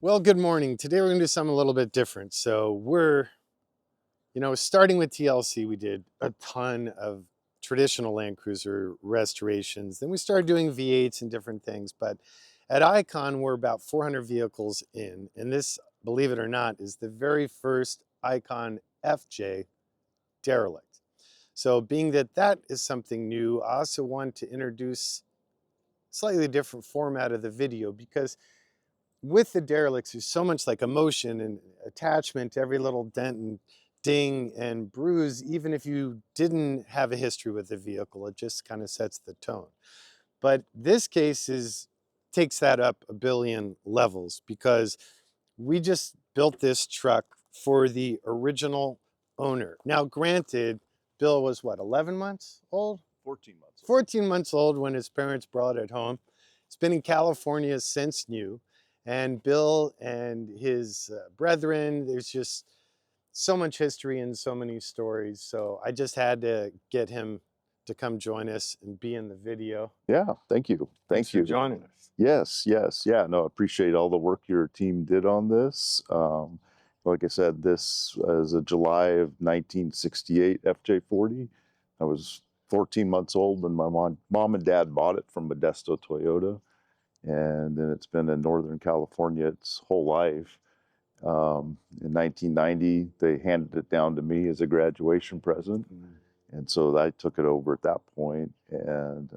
Well, good morning. Today we're going to do something a little bit different. So starting with TLC, we did a ton of traditional Land Cruiser restorations. Then we started doing V8s and different things. But at Icon, we're about 400 vehicles in. And this, believe it or not, is the very first Icon FJ derelict. So being that that is something new, I also want to introduce slightly different format of the video because with the derelicts, there's so much like emotion and attachment to every little dent and ding and bruise. Even if you didn't have a history with the vehicle, it just kind of sets the tone. But this case takes that up a billion levels because we just built this truck for the original owner. Now, granted, Bill was what, 11 months old? 14 months. 14 months old when his parents brought it home. It's been in California since new. And Bill and his brethren, there's just so much history and so many stories. So I just had to get him to come join us and be in the video. Yeah, thank you. Thanks for joining us. Yes, yeah. No, I appreciate all the work your team did on this. Like I said, this is a July of 1968 FJ40. I was 14 months old when my mom and dad bought it from Modesto Toyota. And then it's been in Northern California its whole life. In 1990, they handed it down to me as a graduation present. And so I took it over at that point. And,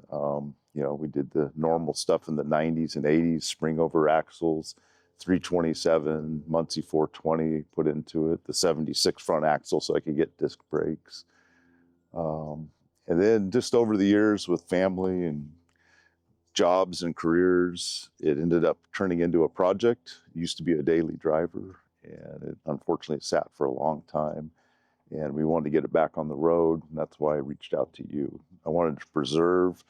we did the normal stuff in the 90s and 80s, spring over axles, 327, Muncie 420 put into it, the 76 front axle so I could get disc brakes. And then just over the years with family and jobs and careers, it ended up turning into a project. It used to be a daily driver, and it unfortunately sat for a long time. And we wanted to get it back on the road, and that's why I reached out to you. I wanted to preserve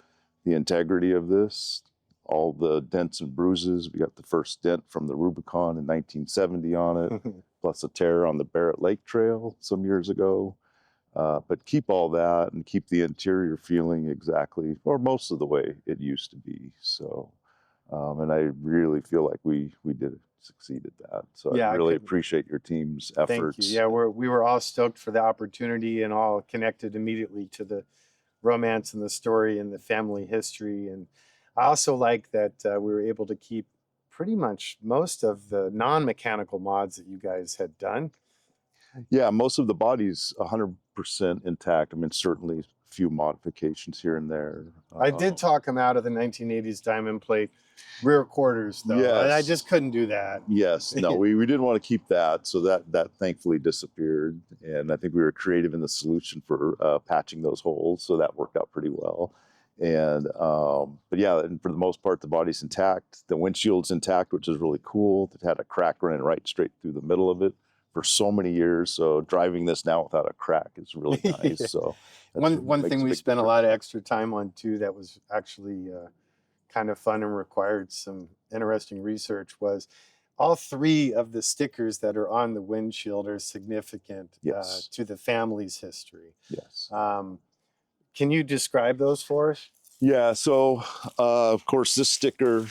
the integrity of this, all the dents and bruises. We got the first dent from the Rubicon in 1970 on it, plus a tear on the Barrett Lake Trail some years ago. But keep all that and keep the interior feeling exactly, or most of the way it used to be. So, and I really feel like we did succeed at that. So Yeah, I really appreciate your team's efforts. Thank you. Yeah, we were all stoked for the opportunity and all connected immediately to the romance and the story and the family history. And I also like that we were able to keep pretty much most of the non-mechanical mods that you guys had done. Yeah, most of the body's 100% intact. I mean, certainly a few modifications here and there. I did talk him out of the 1980s diamond plate rear quarters, though. Yes. I just couldn't do that. Yes, no, we didn't want to keep that, so that thankfully disappeared. And I think we were creative in the solution for patching those holes, so that worked out pretty well. And but yeah, and for the most part, the body's intact. The windshield's intact, which is really cool. It had a crack running right straight through the middle of it for so many years. So driving this now without a crack is really nice. Yeah. So one thing we spent a lot of extra time on too that was actually kind of fun and required some interesting research was all three of the stickers that are on the windshield are significant Yes. To the family's history. Yes. Can you describe those for us? Yeah, so of course this sticker,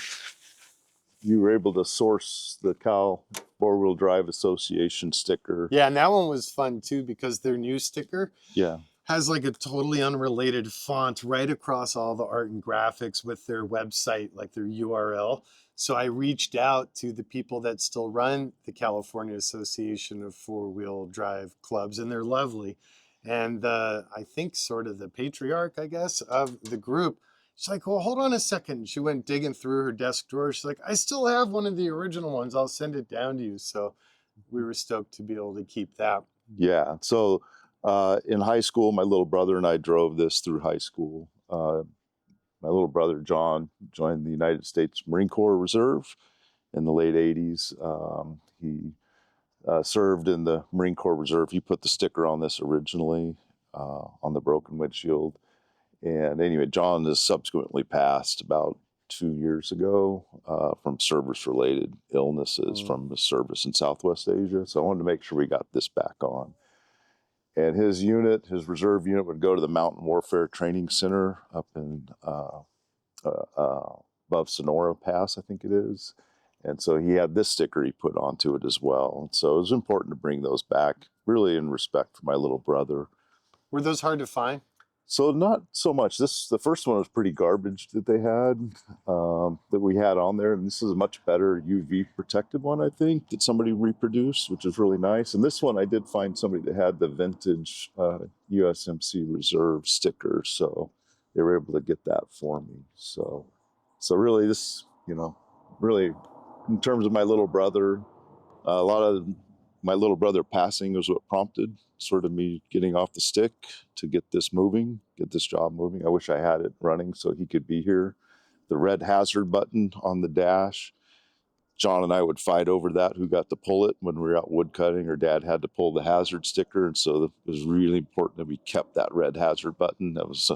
you were able to source the Cal Four-Wheel Drive Association sticker. Yeah, and that one was fun too because their new sticker Yeah. has like a totally unrelated font right across all the art and graphics with their website, like their URL. So I reached out to the people that still run the California Association of Four-Wheel Drive Clubs, and they're lovely. And I think sort of the patriarch, I guess, of the group, she's like, well, hold on a second. She went digging through her desk drawer. She's like, I still have one of the original ones. I'll send it down to you. So we were stoked to be able to keep that. Yeah, so in high school, my little brother and I drove this through high school. My little brother, John, joined the United States Marine Corps Reserve in the late 80s. He served in the Marine Corps Reserve. He put the sticker on this originally on the broken windshield. And anyway, John has subsequently passed about 2 years ago from service-related illnesses from his service in Southwest Asia. So I wanted to make sure we got this back on. And his unit, his reserve unit, would go to the Mountain Warfare Training Center up in above Sonora Pass, I think it is. And so he had this sticker he put onto it as well. And so it was important to bring those back, really in respect for my little brother. Were those hard to find? So not so much. The first one was pretty garbage that they had, that we had on there. And this is a much better UV protected one, I think, that somebody reproduced, which is really nice. And this one, I did find somebody that had the vintage USMC Reserve sticker. So they were able to get that for me. So really this, really in terms of my little brother, a lot of my little brother passing was what prompted sort of me getting off the stick to get this job moving. I wish I had it running so he could be here. The red hazard button on the dash, John and I would fight over that, who got to pull it when we were out wood cutting, or Dad had to pull the hazard sticker. And so it was really important that we kept that red hazard button. That was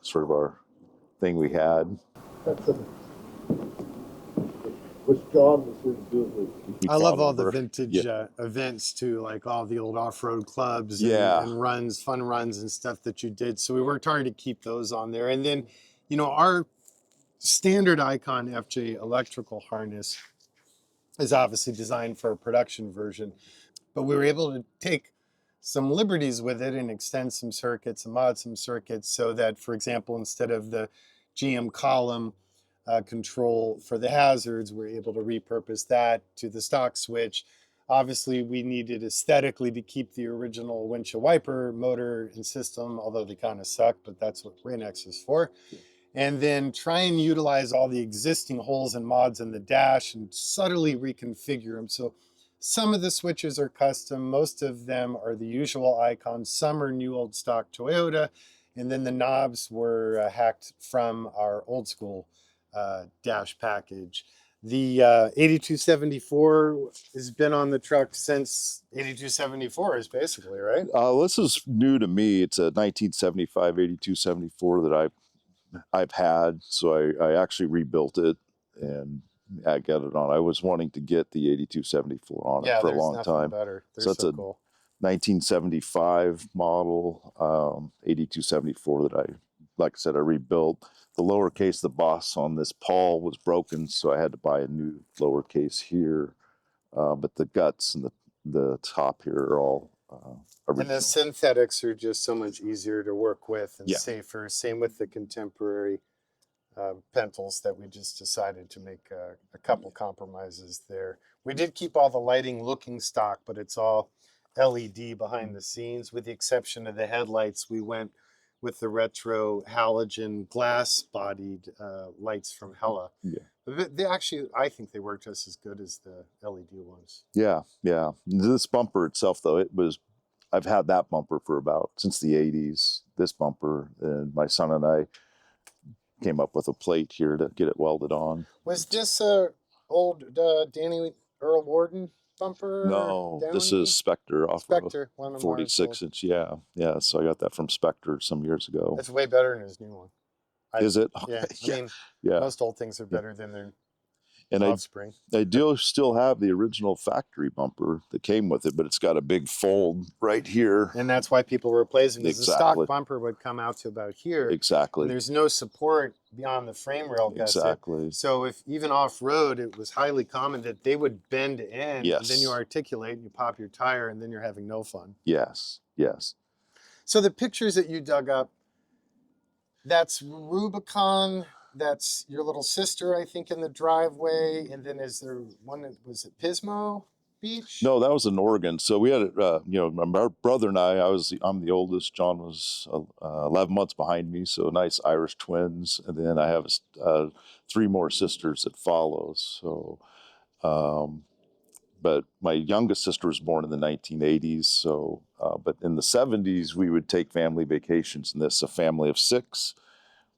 sort of our thing we had. Which John was here to do with. I love all the vintage events too, like all the old off-road clubs and runs, fun runs and stuff that you did. So we worked hard to keep those on there. And then, our standard Icon FJ electrical harness is obviously designed for a production version, but we were able to take some liberties with it and extend some circuits and mod some circuits so that, for example, instead of the GM column control for the hazards, we're able to repurpose that to the stock switch. Obviously, we needed aesthetically to keep the original windshield wiper motor and system, although they kind of suck, but that's what Rain-X is for. And then try and utilize all the existing holes and mods in the dash and subtly reconfigure them. So some of the switches are custom, most of them are the usual Icons, some are new old stock Toyota, and then the knobs were hacked from our old school dash package. The 8274 has been on the truck since 8274 is basically, right? This is new to me. It's a 1975 8274 that I've had. So I actually rebuilt it and I got it on. I was wanting to get the 8274 on it for a long time. Better. So that's a cool 1975 model 8274 that like I said, I rebuilt. The lowercase, the boss on this pawl was broken, so I had to buy a new lowercase here. But the guts and the top here are all original. And the synthetics are just so much easier to work with and safer. Same with the contemporary pentals that we just decided to make a couple compromises there. We did keep all the lighting looking stock, but it's all LED behind the scenes. With the exception of the headlights, we went with the retro halogen glass bodied lights from Hella. Yeah. They actually, I think they work just as good as the LED ones. Yeah. This bumper itself, though, I've had that bumper for since the 80s, this bumper, and my son and I came up with a plate here to get it welded on. Was this old Danny Earl Warden bumper? No, this is Spectre off Spectre, of a 46 inch. Yeah. So I got that from Spectre some years ago. That's way better than his new one. Is it? Yeah. I mean, most old things are better than their offspring. I do still have the original factory bumper that came with it, but it's got a big fold right here. And that's why people were replacing it. The stock bumper would come out to about here. Exactly. And there's no support beyond the frame rail gusset. Exactly. So if even off-road, it was highly common that they would bend in, and then you articulate, and you pop your tire, and then you're having no fun. Yes. So the pictures that you dug up, that's Rubicon. That's your little sister, I think, in the driveway. And then is there one that was at Pismo Beach? No, that was in Oregon. So we had, my brother and I'm the oldest. John was 11 months behind me. So nice Irish twins. And then I have 3 more sisters that follow. So, but my youngest sister was born in the 1980s. So, but in the 70s, we would take family vacations in this, a family of 6.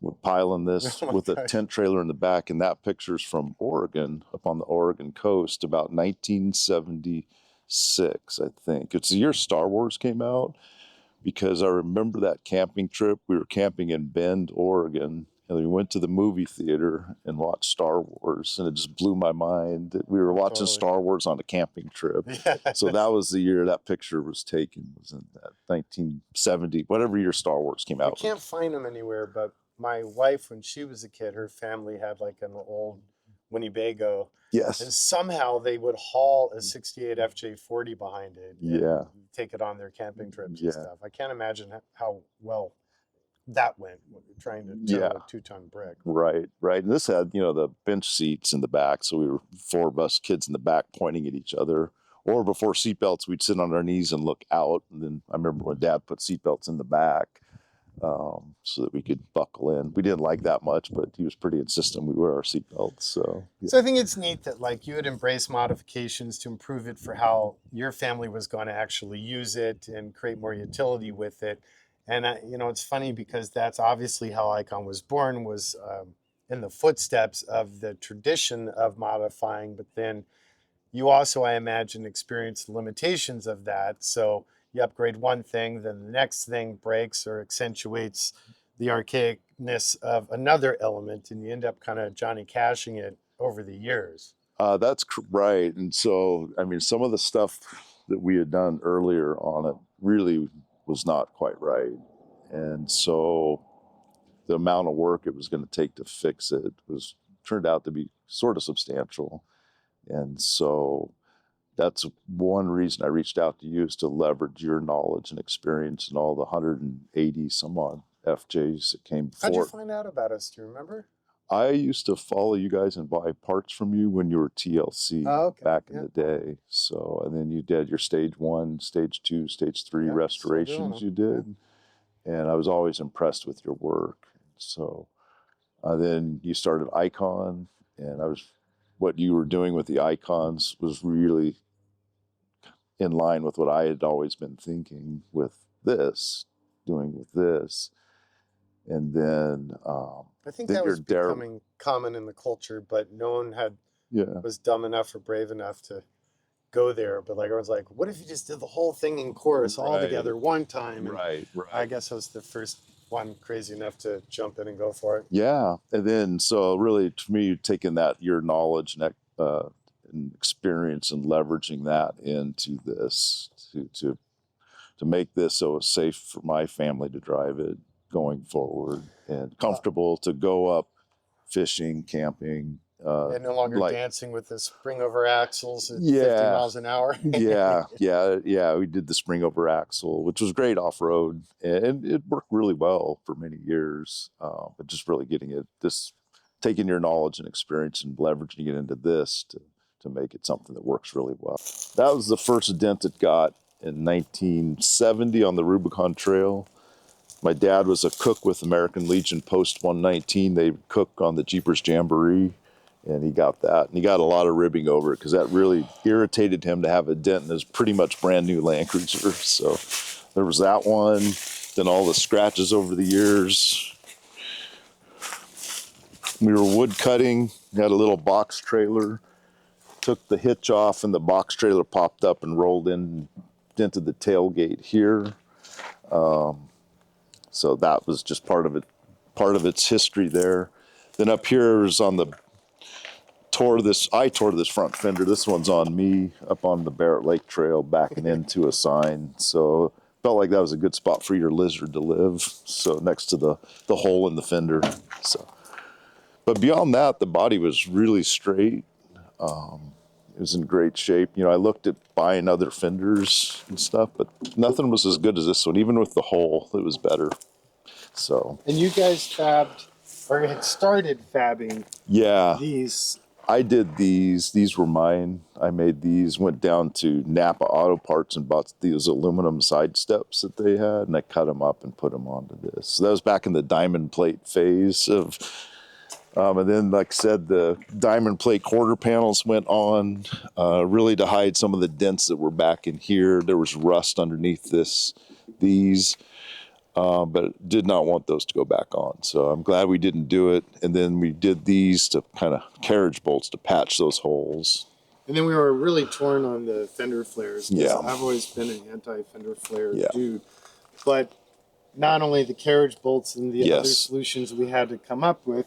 Would pile in this with a tent trailer in the back, and that picture's from Oregon, up on the Oregon coast, about 1976, I think. It's the year Star Wars came out, because I remember that camping trip. We were camping in Bend, Oregon, and we went to the movie theater and watched Star Wars, and it just blew my mind that we were watching Star Wars on a camping trip. So that was the year that picture was taken, was in that 1970, whatever year Star Wars came out. I can't find them anywhere, but my wife, when she was a kid, her family had like an old Winnebago, Yes. and somehow they would haul a 68 FJ40 behind it and Yeah. take it on their camping trips and Yeah. stuff. I can't imagine how well that went trying to Yeah. tow a 2-ton brick. Right. Right. And this had, the bench seats in the back. So we were 4 of us kids in the back pointing at each other. Or before seatbelts, we'd sit on our knees and look out. And then I remember when Dad put seatbelts in the back so that we could buckle in. We didn't like that much, but he was pretty insistent we wear our seatbelts. So, yeah. So I think it's neat that like you would embrace modifications to improve it for how your family was going to actually use it and create more utility with it. And it's funny because that's obviously how Icon was born, was in the footsteps of the tradition of modifying, but then you also, I imagine, experience the limitations of that. So you upgrade one thing, then the next thing breaks or accentuates the archaicness of another element, and you end up kind of Johnny Cashing it over the years. That's right. And so, I mean, some of the stuff that we had done earlier on it really was not quite right. And so the amount of work it was going to take to fix it turned out to be sort of substantial. And so that's one reason I reached out to you, is to leverage your knowledge and experience and all the 180 some odd FJs that came How'd you forward. find out about us? Do you remember? I used to follow you guys and buy parts from you when you were TLC back in the day. So, and then you did your stage 1, stage 2, stage 3 restorations you did. And I was always impressed with your work. So then you started Icon, and what you were doing with the icons was really in line with what I had always been thinking doing with this. And then I think that was becoming common in the culture, but no one was dumb enough or brave enough to go there. But like everyone's like, what if you just did the whole thing in chorus all together one time? And right. I guess I was the first one crazy enough to jump in and go for it. Yeah. And then, so really, to me, taking your knowledge and experience and leveraging that into this to make this so it's safe for my family to drive it going forward and comfortable to go up fishing, camping. And no longer dancing with the spring over axles at 50 miles an hour. yeah. We did the spring over axle, which was great off road, and it worked really well for many years. But just really taking your knowledge and experience and leveraging it into this to make it something that works really well. That was the first dent it got in 1970 on the Rubicon Trail. My dad was a cook with American Legion Post 119. They cook on the Jeepers Jamboree, and he got that. And he got a lot of ribbing over it because that really irritated him to have a dent in his pretty much brand new Land Cruiser. So there was that one, then all the scratches over the years. We were wood cutting, had a little box trailer, took the hitch off, and the box trailer popped up and rolled in, dented the tailgate here. So that was just part of its history there. Then up here is I tore this front fender. This one's on me up on the Barrett Lake Trail backing into a sign. So felt like that was a good spot for your lizard to live. So next to the hole in the fender. So, but beyond that, the body was really straight. It was in great shape. I looked at buying other fenders and stuff, but nothing was as good as this one. Even with the hole, it was better. So. And you guys fabbed, or had started fabbing. Yeah. These. I did these. These were mine. I made these. Went down to Napa Auto Parts and bought these aluminum side steps that they had, and I cut them up and put them onto this. So that was back in the diamond plate phase of. And then, like I said, the diamond plate quarter panels went on, really to hide some of the dents that were back in here. There was rust underneath these, but did not want those to go back on. So I'm glad we didn't do it. And then we did these to kind of carriage bolts to patch those holes. And then we were really torn on the fender flares. Yeah. I've always been an anti-fender flare dude. But not only the carriage bolts and the other solutions we had to come up with,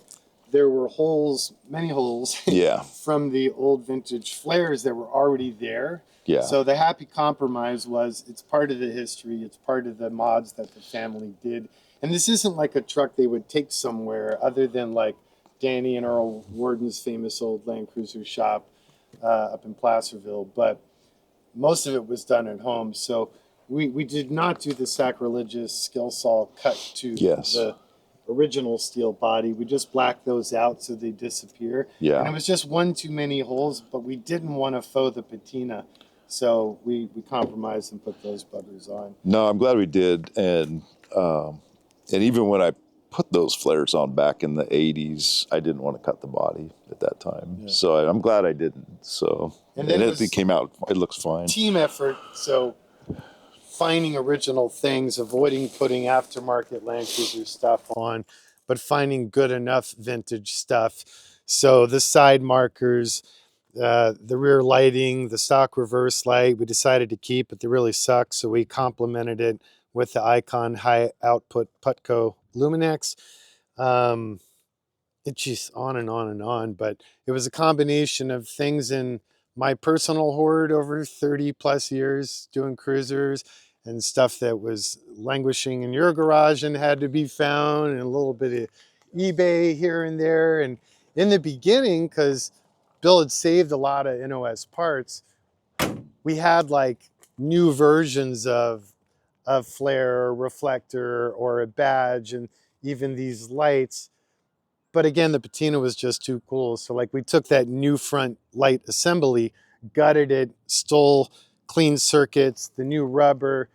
there were many holes from the old vintage flares that were already there. Yeah. So the happy compromise was it's part of the history. It's part of the mods that the family did. And this isn't like a truck they would take somewhere other than like Danny and Earl Warden's famous old Land Cruiser shop up in Placerville, but most of it was done at home. So we did not do the sacrilegious skill saw cut to Yes. the original steel body. We just blacked those out so they disappear. Yeah. And it was just one too many holes, but we didn't want to faux the patina. So we compromised and put those buggers on. No, I'm glad we did. And even when I put those flares on back in the 80s, I didn't want to cut the body at that time. Yeah. So I'm glad I didn't. So, And and then it came out, it looks fine. Team effort. So finding original things, avoiding putting aftermarket Land Cruiser stuff on, but finding good enough vintage stuff. So the side markers, the rear lighting, the stock reverse light, we decided to keep, but they really suck. So we complemented it with the Icon high output Putco Luminex. It's just on and on and on, but it was a combination of things in my personal hoard over 30 plus years doing cruisers, and stuff that was languishing in your garage and had to be found, and a little bit of eBay here and there. And in the beginning, because Bill had saved a lot of NOS parts, we had like new versions of flare or reflector or a badge, and even these lights. But again, the patina was just too cool. So like we took that new front light assembly, gutted it, stole clean circuits, the new rubber,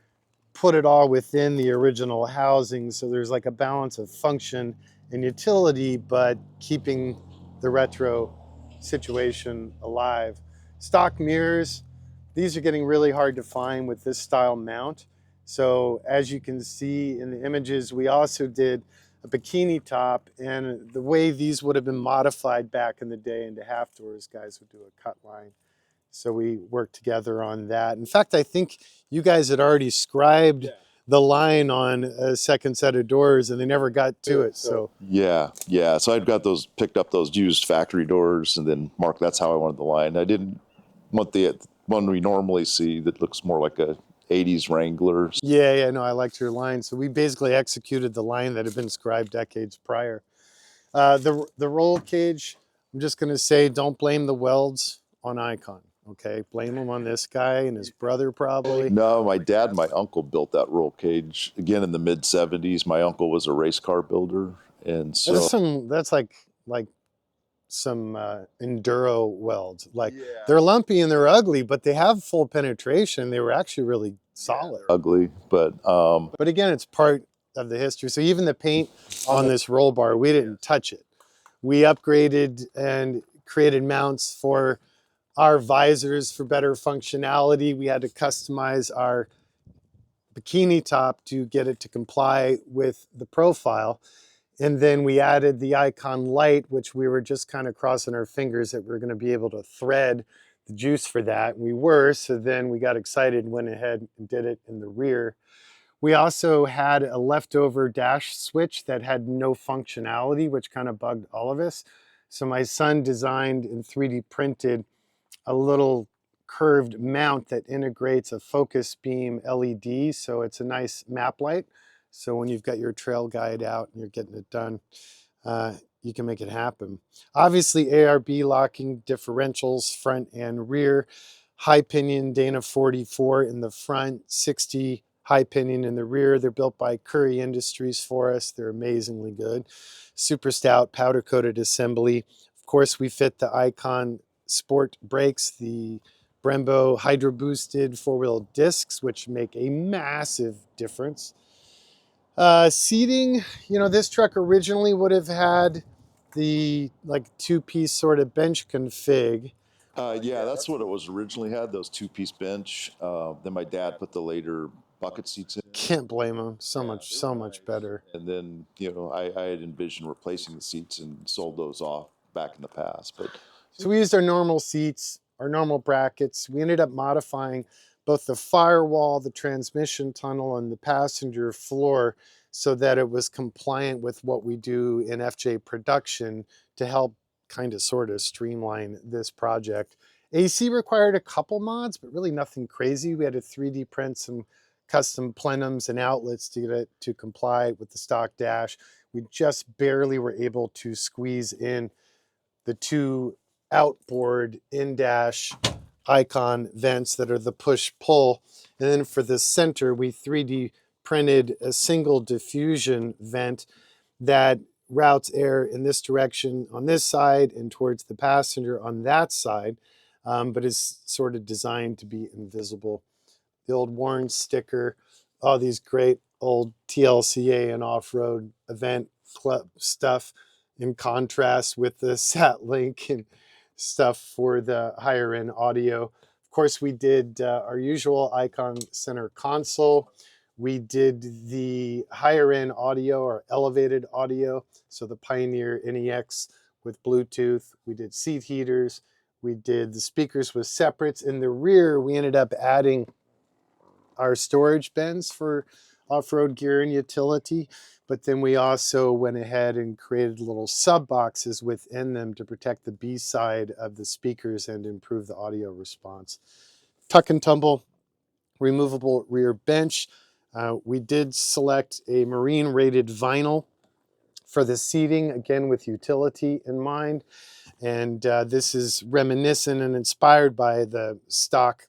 put it all within the original housing. So there's like a balance of function and utility, but keeping the retro situation alive. Stock mirrors, these are getting really hard to find with this style mount. So as you can see in the images, we also did a bikini top, and the way these would have been modified back in the day into half doors, guys would do a cut line. So we worked together on that. In fact, I think you guys had already scribed the line on a second set of doors, and they never got to it. So yeah. So I'd got those, picked up those used factory doors, and then marked, that's how I wanted the line. I didn't want the one we normally see that looks more like a 80s Wrangler. yeah, no, I liked your line. So we basically executed the line that had been scribed decades prior. The roll cage, I'm just going to say, don't blame the welds on Icon. Okay, blame them on this guy and his brother probably. No, my dad and my uncle built that roll cage again in the mid 70s. My uncle was a race car builder, and so That's like some enduro welds. Like they're lumpy and they're ugly, but they have full penetration. They were actually really solid. Ugly, but again, it's part of the history. So even the paint on this roll bar, we didn't touch it. We upgraded and created mounts for our visors for better functionality. We had to customize our bikini top to get it to comply with the profile. And then we added the Icon light, which we were just kind of crossing our fingers that we were going to be able to thread the juice for that. We were, so then we got excited and went ahead and did it in the rear. We also had a leftover dash switch that had no functionality, which kind of bugged all of us. So my son designed and 3D printed a little curved mount that integrates a focus beam LED. So it's a nice map light. So when you've got your trail guide out and you're getting it done, you can make it happen. Obviously ARB locking differentials front and rear, high pinion Dana 44 in the front, 60 high pinion in the rear. They're built by Curry Industries for us. They're amazingly good. Super stout powder coated assembly. Of course, we fit the Icon Sport brakes, the Brembo hydro boosted four-wheel discs, which make a massive difference. Seating, you know, this truck originally would have had the like two-piece sort of bench config. yeah, that's what it was originally had, those two-piece bench. Then my dad put the later bucket seats in. Can't blame them. So much better. And then, you know, I had envisioned replacing the seats and sold those off back in the past. But so we used our normal seats, our normal brackets. We ended up modifying both the firewall, the transmission tunnel, and the passenger floor so that it was compliant with what we do in FJ production to help kind of sort of streamline this project. AC required a couple mods, but really nothing crazy. We had to 3D print some custom plenums and outlets to get it to comply with the stock dash. We just barely were able to squeeze in the two outboard in-dash Icon vents that are the push-pull. And then for the center, we 3D printed a single diffusion vent that routes air in this direction on this side and towards the passenger on that side, but is sort of designed to be invisible. The old Warren sticker, all these great old TLCA and off-road event club stuff in contrast with the SatLink and stuff for the higher end audio. Of course, we did our usual Icon Center console. We did the higher end audio or elevated audio. So the Pioneer NEX with Bluetooth. We did seat heaters. We did the speakers with separates. In the rear, we ended up adding our storage bins for off-road gear and utility, but then we also went ahead and created little sub boxes within them to protect the B side of the speakers and improve the audio response. Tuck and tumble, removable rear bench. We did select a marine rated vinyl for the seating, again with utility in mind, and this is reminiscent and inspired by the stock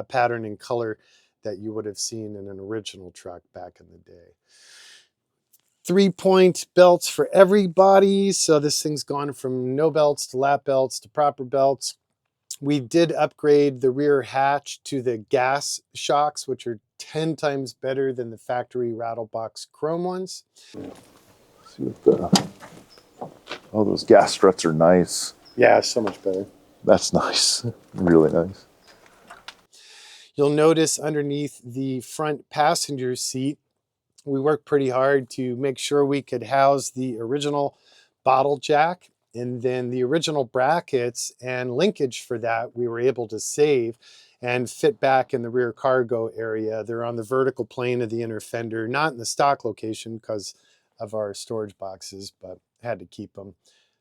pattern and color that you would have seen in an original truck back in the day. 3-point belts for everybody. So this thing's gone from no belts to lap belts to proper belts. We did upgrade the rear hatch to the gas shocks, which are 10 times better than the factory Rattlebox chrome ones. See what the, oh, those gas struts are nice. Yeah, so much better. That's nice. Really nice. You'll notice underneath the front passenger seat, we worked pretty hard to make sure we could house the original bottle jack, and then the original brackets and linkage for that we were able to save and fit back in the rear cargo area. They're on the vertical plane of the inner fender, not in the stock location because of our storage boxes, but had to keep them.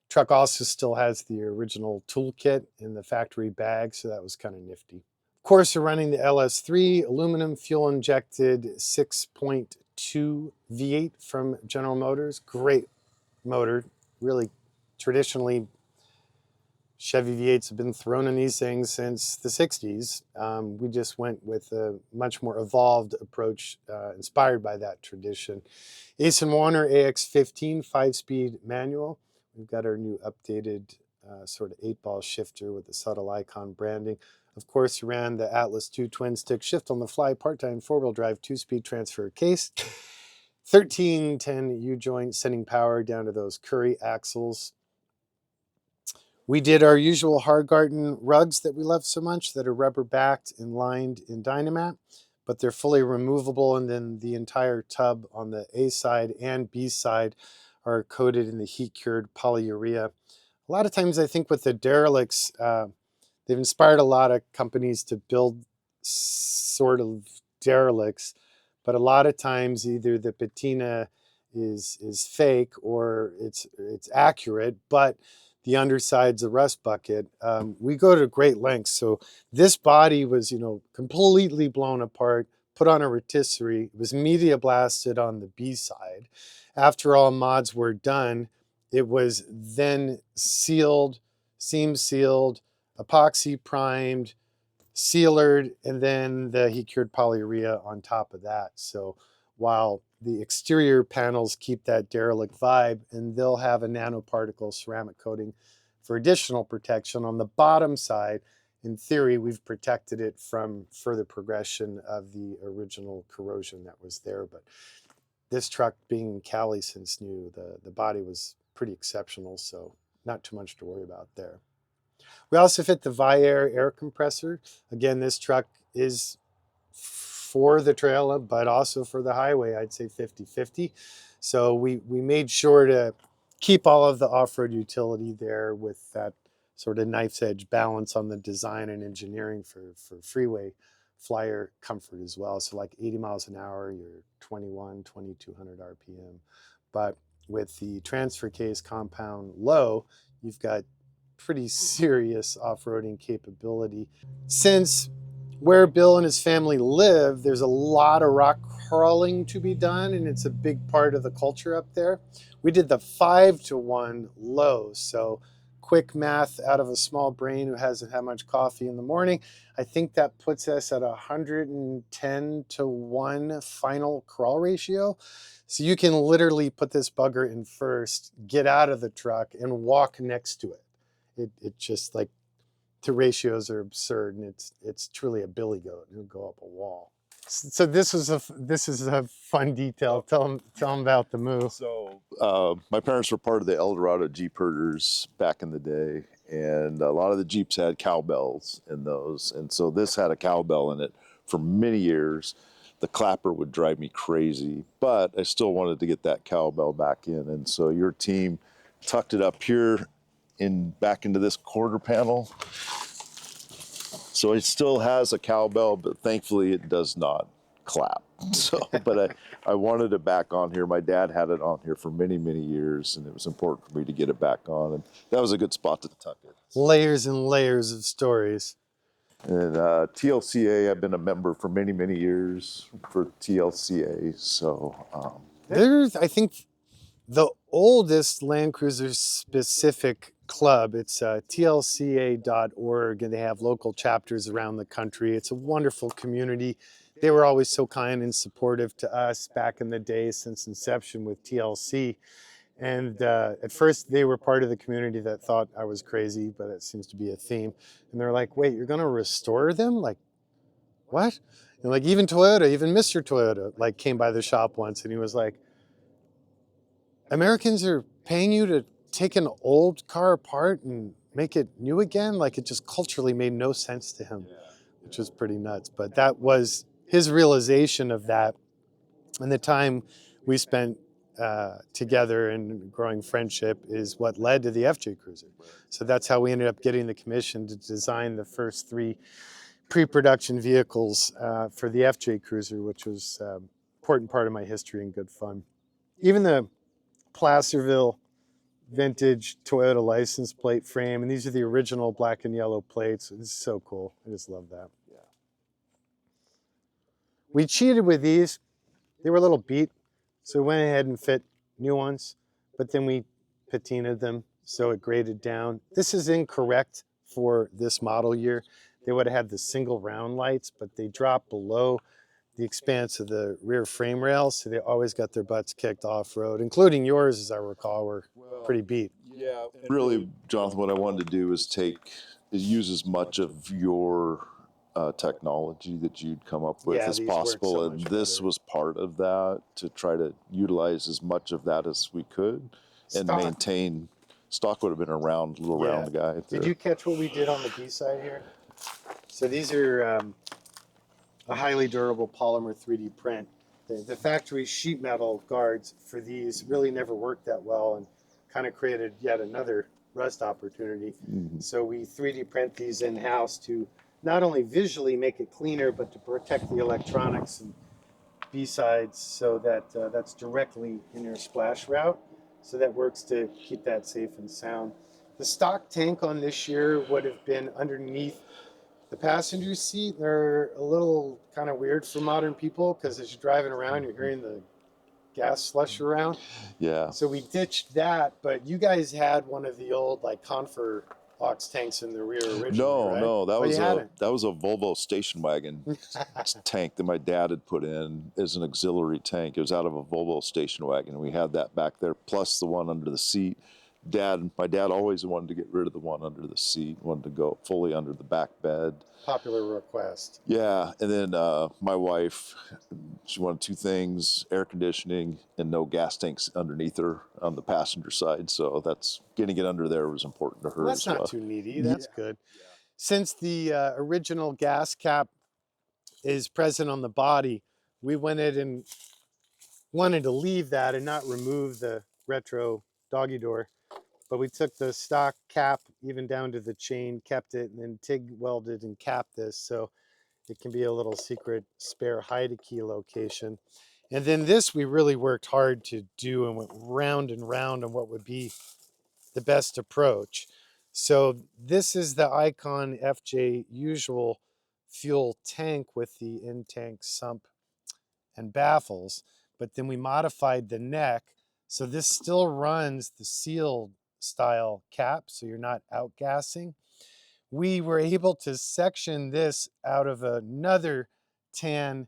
Truck also still has the original toolkit in the factory bag, so that was kind of nifty. Of course, we're running the LS3 aluminum fuel injected 6.2 V8 from General Motors. Great motor. Really, traditionally, Chevy V8s have been thrown in these things since the 60s. We just went with a much more evolved approach inspired by that tradition. Ace & Warner AX15 5-speed manual. We've got our new updated sort of 8-ball shifter with the subtle Icon branding. Of course, we ran the Atlas 2 twin-stick shift on the fly, part-time 4-wheel drive 2-speed transfer case. 1310 U-joint, sending power down to those Curry axles. We did our usual Hargarten rugs that we love so much that are rubber-backed and lined in Dynamat, but they're fully removable, and then the entire tub on the A side and B side are coated in the heat-cured polyurea. A lot of times I think with the derelicts, they've inspired a lot of companies to build sort of derelicts, but a lot of times either the patina is fake or it's accurate, but the underside's a rust bucket. We go to great lengths. So this body was, completely blown apart, put on a rotisserie. It was media blasted on the B side. After all mods were done, it was then sealed, seam sealed, epoxy primed, sealered, and then the heat cured polyurea on top of that. So while the exterior panels keep that derelict vibe, and they'll have a nanoparticle ceramic coating for additional protection on the bottom side, in theory, we've protected it from further progression of the original corrosion that was there. But this truck being in Cali since new, the body was pretty exceptional, so not too much to worry about there. We also fit the Viair air compressor. Again, this truck is for the trail, but also for the highway, I'd say 50-50. So we made sure to keep all of the off-road utility there with that sort of knife's edge balance on the design and engineering for freeway flyer comfort as well. So like 80 miles an hour, you're 2,200 RPM. But with the transfer case compound low, you've got pretty serious off-roading capability. Since where Bill and his family live, there's a lot of rock crawling to be done, and it's a big part of the culture up there. We did the 5-to-1 low, so quick math out of a small brain who hasn't had much coffee in the morning. I think that puts us at 110-to-1 final crawl ratio. So you can literally put this bugger in first, get out of the truck, and walk next to it. It just like, the ratios are absurd, and it's truly a billy goat who'll go up a wall. So this is a fun detail. Tell them about the move. So my parents were part of the Eldorado Jeep herders back in the day, and a lot of the Jeeps had cowbells in those, and so this had a cowbell in it for many years. The clapper would drive me crazy, but I still wanted to get that cowbell back in, and so your team tucked it up here back into this quarter panel. So it still has a cowbell, but thankfully it does not clap. So, but I wanted it back on here. My dad had it on here for many, many years, and it was important for me to get it back on. And that was a good spot to tuck it. Layers and layers of stories. And TLCA, I've been a member for many, many years for TLCA. So There's, I think, the oldest Land Cruiser specific club. It's tlca.org, and they have local chapters around the country. It's a wonderful community. They were always so kind and supportive to us back in the day since inception with TLC. And at first they were part of the community that thought I was crazy, but it seems to be a theme. And they're like, wait, you're gonna restore them? Like, what? And like even Toyota, even Mr. Toyota, like came by the shop once, and he was like, Americans are paying you to take an old car apart and make it new again? Like, it just culturally made no sense to him, which was pretty nuts. But that was his realization of that, and the time we spent together and growing friendship is what led to the FJ Cruiser. So that's how we ended up getting the commission to design the first 3 pre-production vehicles for the FJ Cruiser, which was an important part of my history and good fun. Even the Placerville vintage Toyota license plate frame, and these are the original black and yellow plates. This is so cool. I just love that. Yeah. We cheated with these. They were a little beat, so we went ahead and fit new ones, but then we patinaed them so it graded down. This is incorrect for this model year. They would have had the single round lights, but they drop below the expanse of the rear frame rails, so they always got their butts kicked off-road, including yours, as I recall, were pretty beat. Yeah, really, Jonathan, what I wanted to do is use as much of your technology that you'd come up with as possible, so and this was part of that, to try to utilize as much of that as we could and maintain. Stock would have been a round guy. Did you catch what we did on the B side here? So these are a highly durable polymer 3D print. The factory sheet metal guards for these really never worked that well and kind of created yet another rust opportunity. Mm-hmm. So we 3D print these in-house to not only visually make it cleaner, but to protect the electronics and B-sides so that that's directly in your splash route. So that works to keep that safe and sound. The stock tank on this year would have been underneath the passenger seat. They're a little kind of weird for modern people because as you're driving around, you're hearing the gas slush around. Yeah. So we ditched that, but you guys had one of the old like Confer ox tanks in the rear originally, right? No, that was a Volvo station wagon tank that my dad had put in as an auxiliary tank. It was out of a Volvo station wagon, and we had that back there, plus the one under the seat. My dad always wanted to get rid of the one under the seat, wanted to go fully under the back bed. Popular request. Yeah, and then my wife, she wanted 2 things: air conditioning and no gas tanks underneath her on the passenger side. So that's getting it under there was important to her. Well, that's as well. Not too needy. That's good. Since the original gas cap is present on the body, we went in and wanted to leave that and not remove the retro doggy door. But we took the stock cap even down to the chain, kept it, and then TIG welded and capped this so it can be a little secret spare hide key location. And then this we really worked hard to do and went round and round on what would be the best approach. So this is the Icon FJ usual fuel tank with the in-tank sump and baffles, but then we modified the neck. So this still runs the sealed style cap, so you're not outgassing. We were able to section this out of another tan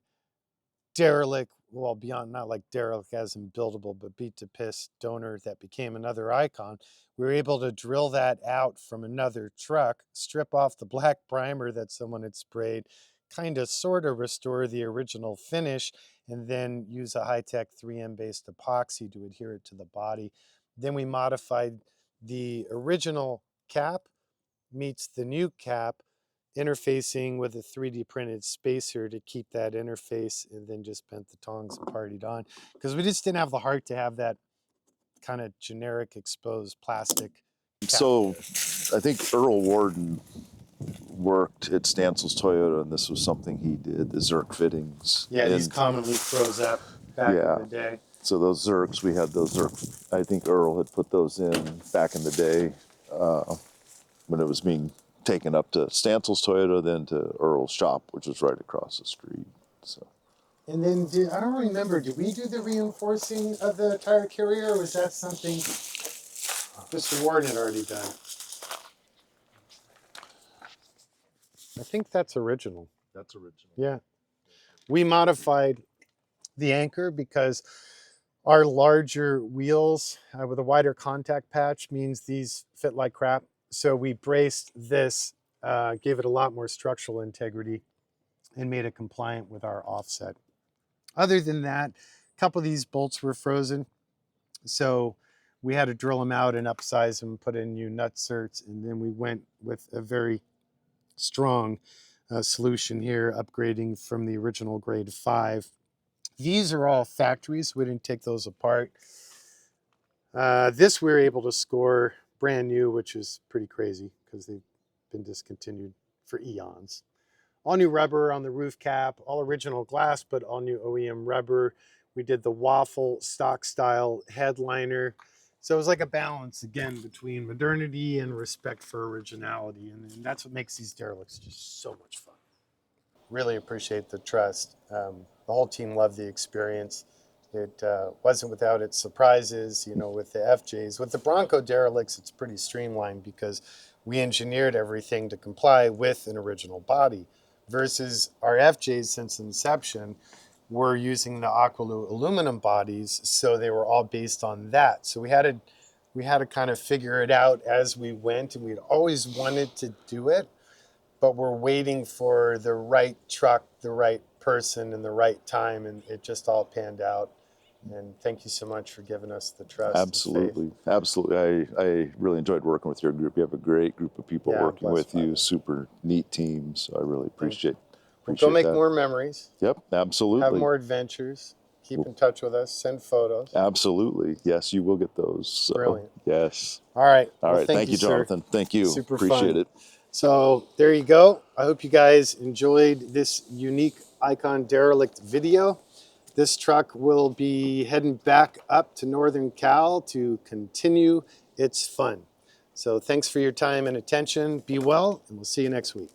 derelict, well, beyond, not like derelict as in buildable, but beat to piss donor that became another icon. We were able to drill that out from another truck, strip off the black primer that someone had sprayed, kind of sort of restore the original finish, and then use a high-tech 3M based epoxy to adhere it to the body. Then we modified the original cap meets the new cap, interfacing with a 3D printed spacer to keep that interface, and then just bent the tongs and partied on, because we just didn't have the heart to have that kind of generic exposed plastic cap. So I think Earl Warden worked at Stansel's Toyota, and this was something he did, the Zerk fittings. Yeah, these And commonly froze up back Yeah. in the day. so those Zerks, we had those Zerk, I think Earl had put those in back in the day when it was being taken up to Stansel's Toyota, then to Earl's shop, which was right across the street. So And then I don't remember, did we do the reinforcing of the tire carrier, or was that something Mr. Warden had already done? I think that's original. that's original. Yeah. We modified the anchor because our larger wheels with a wider contact patch means these fit like crap. So we braced this, gave it a lot more structural integrity, and made it compliant with our offset. Other than that, a couple of these bolts were frozen. So we had to drill them out and upsize them, put in new nut certs, and then we went with a very strong solution here, upgrading from the original grade 5. These are all factories. We didn't take those apart. This we were able to score brand new, which is pretty crazy because they've been discontinued for eons. All new rubber on the roof cap, all original glass, but all new OEM rubber. We did the waffle stock style headliner. So it was like a balance, again, between modernity and respect for originality. And that's what makes these derelicts just so much fun. Really appreciate the trust. The whole team loved the experience. It wasn't without its surprises, you know, with the FJs. With the Bronco derelicts, it's pretty streamlined because we engineered everything to comply with an original body. Versus our FJs, since inception, we're using the Aqualoo aluminum bodies, so they were all based on that. So we had to kind of figure it out as we went, and we'd always wanted to do it, but we're waiting for the right truck, the right person, and the right time, and it just all panned out. And thank you so much for giving us the trust. Absolutely, absolutely. I really enjoyed working with your group. You have a great group of people working with you. Super neat team. So I really appreciate Go make that. more memories. Yep, absolutely. Have more adventures. Keep in touch with us. Send photos. Absolutely. Yes, you will get those. So, Brilliant. Yes. All right. All right. Thank you, sir. Jonathan. Thank you. Super Appreciate fun. it. So there you go. I hope you guys enjoyed this unique Icon Derelict video. This truck will be heading back up to Northern Cal to continue its fun. So thanks for your time and attention. Be well, and we'll see you next week.